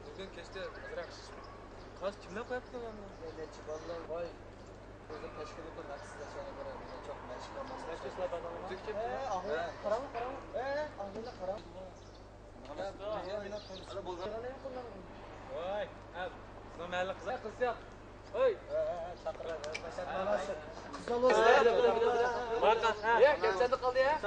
Bugün keşke mızrak kaç kimler koyaptı lan? Devletçi vallahi vay. Burada teşkil edin haksızlar sana göre çok meşgul olmaz. Kaçmışlar adamı. Türkçe Ahmet karam karam. Ahmet karam. Vay, abi. Sen mahalle kız yap. Oy. Çakırlar. Kızlar olsun. Bakın. Ya, geçen de kaldı ya.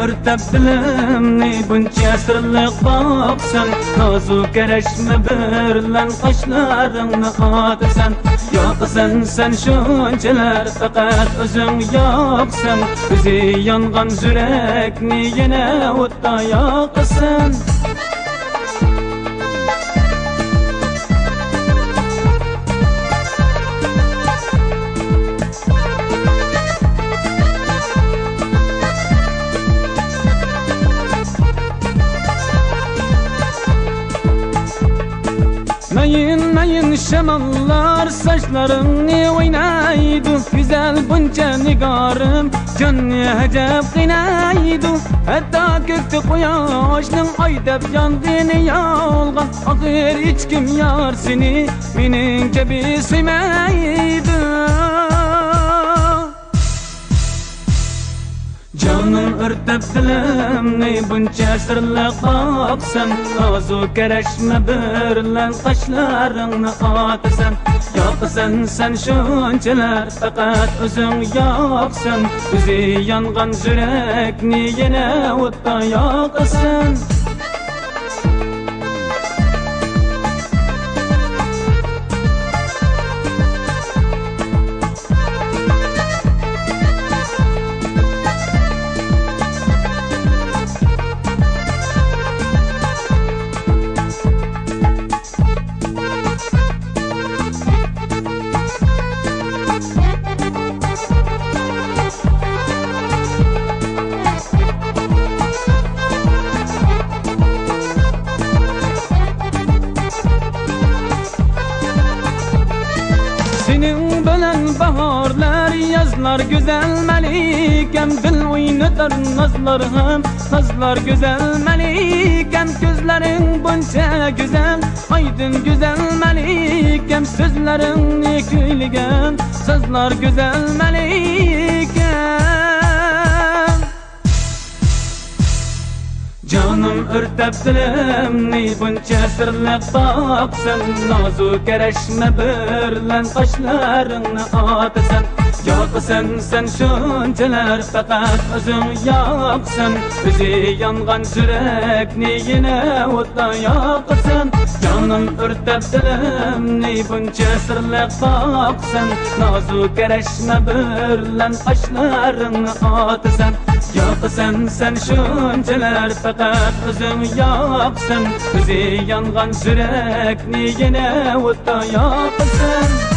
Örtep dilimni buncha sirliq bopsan Nozu kereshme birlan qoshlaringni otasan Yoqsan sen shunchalar faqat o'zing yoqsan Ko'zi yongan yurakni yana o'tda yoqasan Mayın şamallar saçlarını oynaydı Güzel bunca nigarım canı hacep kıynaydı Hatta gökte koyaşның aydep yandığını yolgan Ağır hiç kim yar seni benim gibi sevmeydi Canım örtep dilimni buncha sirliq bopsan Nozu kereshme birlan qoshlaringni otasan Yoqsan sen shunchalar faqat o'zing yoqsan Ko'zi yongan yurakni yana o'tda yoqasan Baharlar, yazlar güzel melikem Dil oynatar nazlarım, nazlar güzel melikem Gözlerin bunca güzel, aydın güzel melikem Sözlerin kuyligen, sözler güzel melikem Canım örtep dilimni buncha sirliq bopsan Nozu kereshme birlan qoshlaringni otasan Yoqsan sen shunchalar faqat o'zing yoqsan Ko'zi yongan yurakni yana o'tda yoqasan Canım örtep dilimni buncha sirliq bopsan Nozu kereshme birlan qoshlaringni otasan Yoqsan sen shunchalar faqat o'zing yoqsan Ko'zi yongan yurakni yana o'tda yoqasan